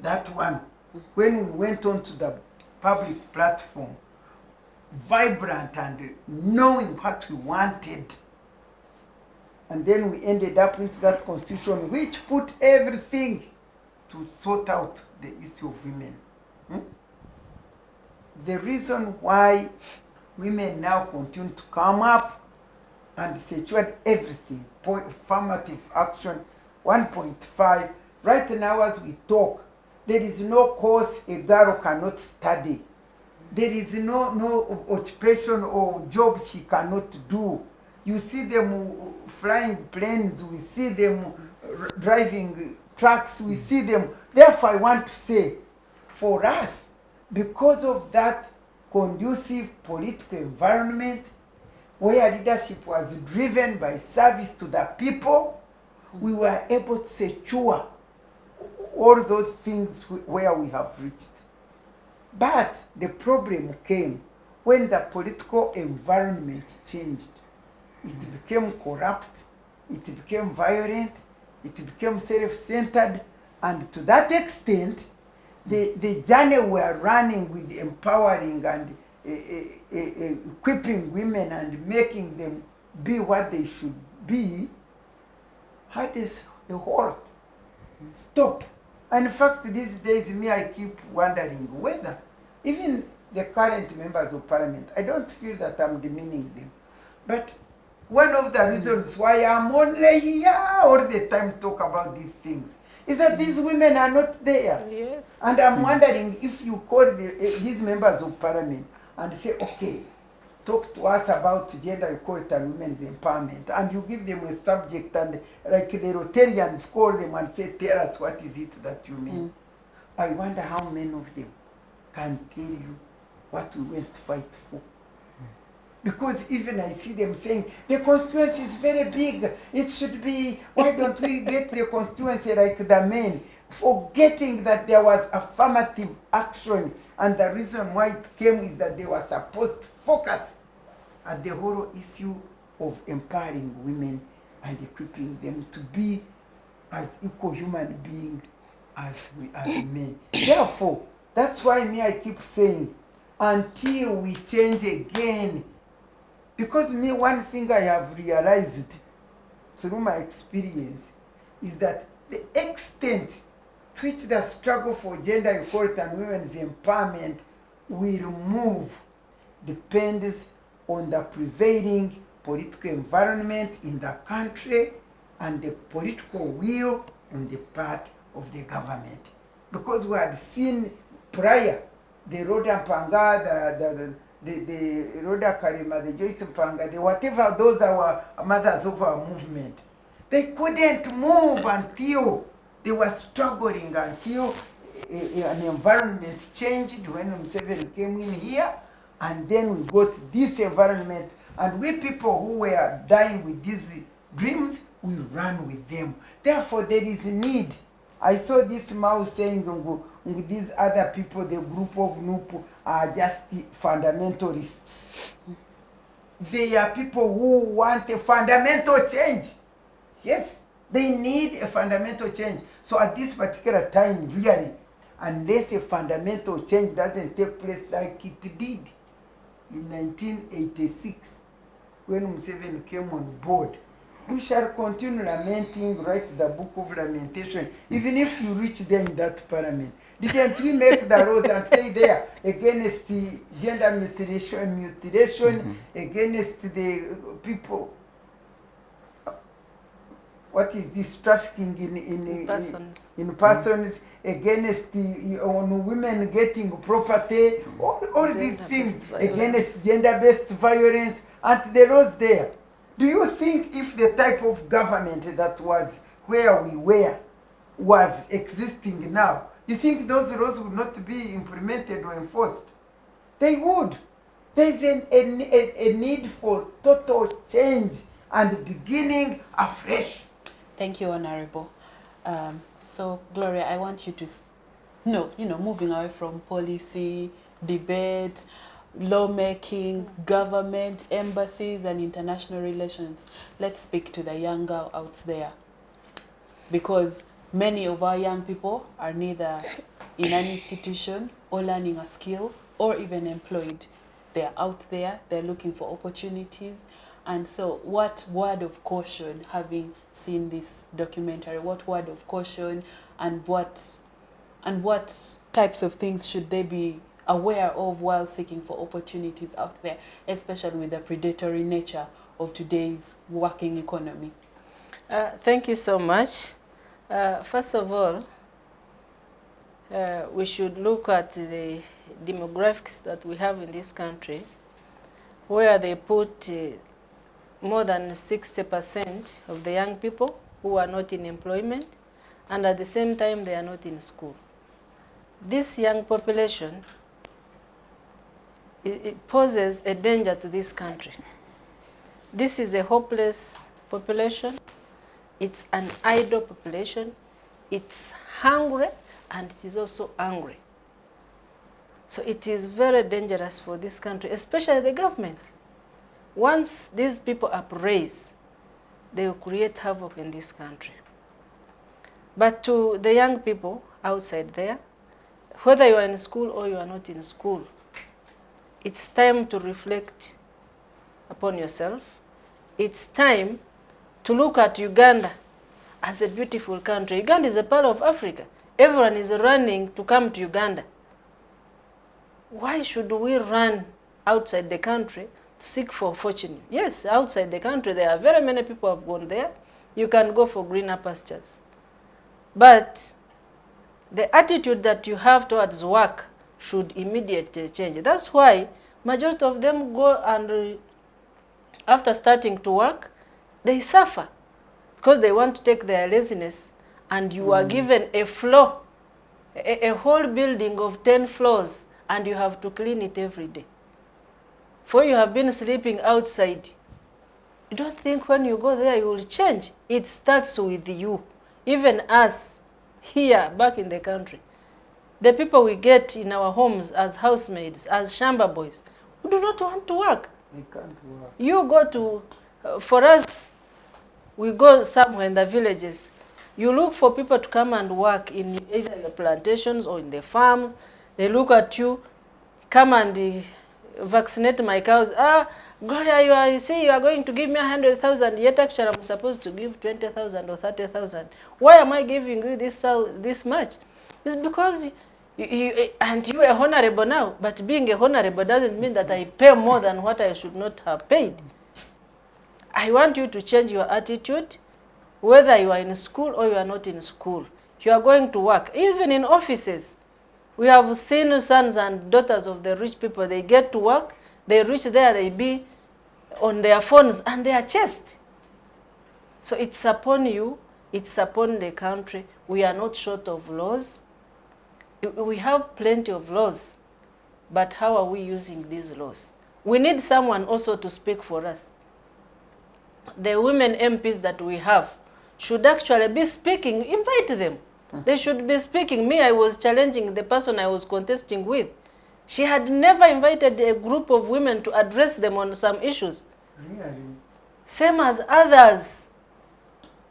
that one, when we went onto the public platform, vibrant and knowing what we wanted, and then we ended up into that constitution which put everything to sort out the issue of women. The reason why women now continue to come up and secure everything, affirmative action 1.5, right now as we talk, there is no course a girl cannot study. There is no occupation or job she cannot do. You see them flying planes, we see them driving trucks, we see them. Therefore, I want to say, for us, because of that conducive political environment where leadership was driven by service to the people, we were able to secure all those things where we have reached. But the problem came when the political environment changed. It became corrupt, it became violent, it became self-centered, and to that extent, the journey we are running with empowering and equipping women and making them be what they should be had a halt, stop. And in fact, these days, I keep wondering whether even the current members of parliament, I don't feel that I'm demeaning them, but one of the reasons why I'm only here all the time talk about these things is that these women are not there. Yes. And I'm wondering if you call these members of parliament and say, okay, talk to us about gender equality and women's empowerment, and you give them a subject, and like the Rotarians call them and say, tell us what is it that you mean. I wonder how many of them can tell you what we went to fight for. Because even I see them saying, the constituency is very big, it should be, why don't we get the constituency like the men? Forgetting that there was affirmative action, and the reason why it came is that they were supposed to focus at the whole issue of empowering women and equipping them to be as equal human beings as we are men. Therefore, that's why I keep saying, until we change again Because me, one thing I have realized through my experience is that the extent to which the struggle for gender equality and women's empowerment will move depends on the prevailing political environment in the country and the political will on the part of the government. Because we had seen prior, the Rhoda Mpanga, the Rhoda Karima, the Joyce Mpanga, the whatever, those are mothers of our movement. They couldn't move until they were struggling, until an environment changed when Museveni came in here, and then we got this environment, and we people who were dying with these dreams, we ran with them. Therefore, there is need. I saw this mouse saying, these other people, the group of Nupu, are just fundamentalists. They are people who want a fundamental change. Yes, they need a fundamental change. So at this particular time, really, unless a fundamental change doesn't take place like it did in 1986, when Museveni came on board, we shall continue lamenting, write the book of lamentation, even if you reach there in that parliament. Didn't we make the laws and stay there against the gender mutilation, against the people? What is this trafficking in persons? In persons, against the on women getting property, all these things, against gender-based violence, and the laws there. Do you think if the type of government that was where we were was existing now, you think those laws would not be implemented or enforced? They would. There is a need for total change and beginning afresh. Thank you, Honorable. So, Gloria, I want you to moving away from policy, debate, lawmaking, government, embassies, and international relations. Let's speak to the young girl out there. Because many of our young people are neither in an institution or learning a skill or even employed. They're out there, they're looking for opportunities. And so what word of caution, having seen this documentary, what word of caution and what types of things should they be aware of while seeking for opportunities out there, especially with the predatory nature of today's working economy? Thank you so much. First of all, we should look at the demographics that we have in this country, where they put more than 60% of the young people who are not in employment, and at the same time they are not in school. This young population, it poses a danger to this country. This is a hopeless population. It's an idle population. It's hungry, and it is also angry. So it is very dangerous for this country, especially the government. Once these people upraise, they will create havoc in this country. But to the young people outside there, whether you are in school or you are not in school, it's time to reflect upon yourself. It's time to look at Uganda as a beautiful country. Uganda is a part of Africa. Everyone is running to come to Uganda. Why should we run outside the country to seek for fortune? Yes, outside the country, there are very many people who have gone there. You can go for greener pastures. But the attitude that you have towards work should immediately change. That's why majority of them go and after starting to work, they suffer because they want to take their laziness, and you are given a floor, a whole building of 10 floors, and you have to clean it every day. For you have been sleeping outside. You don't think when you go there you will change. It starts with you. Even us here back in the country, the people we get in our homes as housemaids, as shamba boys, who do not want to work. They can't work. You go to, for us, we go somewhere in the villages. You look for people to come and work in either your plantations or in the farms. They look at you, come and vaccinate my cows. Gloria, you say you are going to give me 100,000, yet actually I'm supposed to give 20,000 or 30,000. Why am I giving you this much? It's because you are honorable now, but being a honorable doesn't mean that I pay more than what I should not have paid. I want you to change your attitude, whether you are in school or you are not in school. You are going to work, even in offices. We have seen sons and daughters of the rich people, they get to work, they reach there, they be on their phones and they are chased. So it's upon you, it's upon the country. We are not short of laws. We have plenty of laws, but how are we using these laws? We need someone also to speak for us. The women MPs that we have should actually be speaking. Invite them. They should be speaking. Me, I was challenging the person I was contesting with. She had never invited a group of women to address them on some issues. Really? Same as others.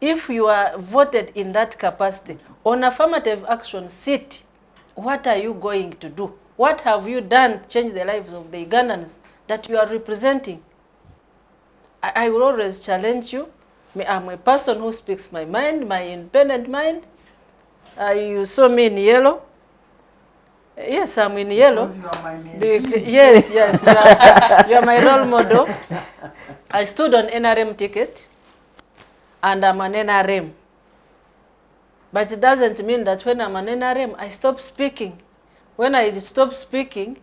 If you are voted in that capacity, on affirmative action, sit. What are you going to do? What have you done to change the lives of the Ugandans that you are representing? I will always challenge you. I'm a person who speaks my mind, my independent mind. You saw me in yellow. Yes, I'm in yellow. Because you are my mentee. Yes, you are my role model. I stood on NRM ticket, and I'm an NRM. But it doesn't mean that when I'm an NRM, I stop speaking. When I stop speaking,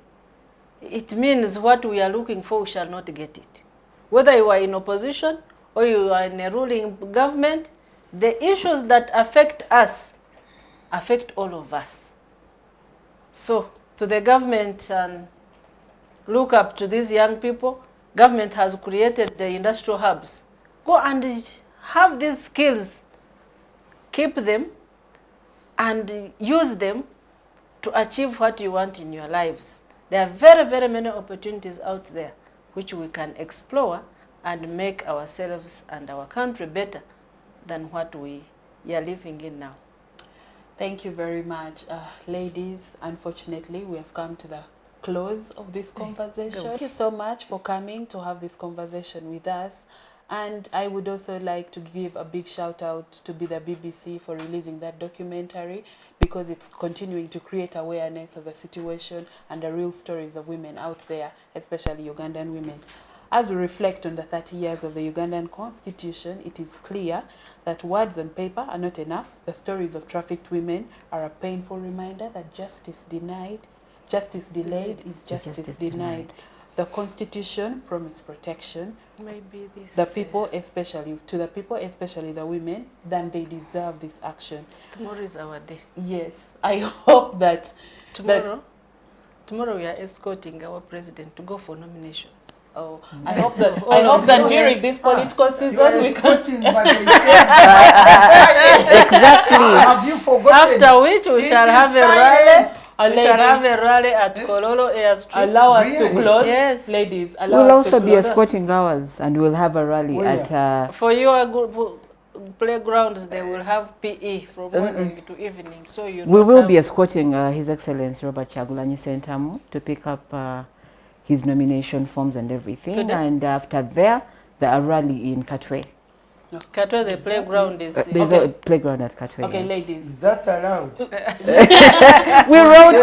it means what we are looking for, we shall not get it. Whether you are in opposition or you are in a ruling government, the issues that affect us affect all of us. So, to the government, look up to these young people. Government has created the industrial hubs. Go and have these skills. Keep them and use them to achieve what you want in your lives. There are very, very many opportunities out there which we can explore and make ourselves and our country better than what we are living in now. Thank you very much. Ladies, unfortunately, we have come to the close of this conversation. Thank you so much for coming to have this conversation with us. And I would also like to give a big shout out to the BBC for releasing that documentary, because it's continuing to create awareness of the situation and the real stories of women out there, especially Ugandan women. As we reflect on the 30 years of the Ugandan Constitution, it is clear that words on paper are not enough. The stories of trafficked women are a painful reminder that justice delayed is justice denied. The Constitution promised protection. Maybe this, the people, especially the women, then they deserve this action. Tomorrow is our day. Yes, I hope that tomorrow we are escorting our president to go for nominations. Oh, I hope that during this political season we can. Exactly. Have you forgotten? After which we shall have a rally. We shall have a rally at Kololo Airstrip. Allow us to close. Yes. Ladies, allow We'll us to also be close. escorting ours, and we'll have a rally at... For your playgrounds, they will have PE from morning to evening. So you we will be escorting His Excellency Robert Kyagulanyi Ssentamu to pick up his nomination forms and everything. Today? And after there rally in Katwe. Katwe, the playground is... There's a playground at Katwe. Okay, yes. ladies. Is that allowed? We wrote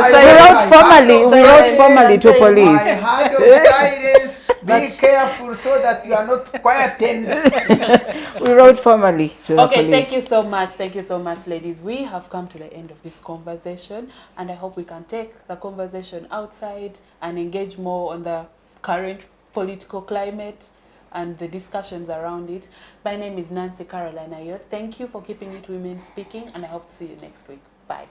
formally to My police. heart of silence. Be careful so that you are not quietened. We wrote formally to the Okay, police. thank you so much. Thank you so much, ladies. We have come to the end of this conversation, and I hope we can take the conversation outside and engage more on the current political climate and the discussions around it. My name is Nancy Caroline Ayot. Thank you for keeping it Women Speaking, and I hope to see you next week. Bye.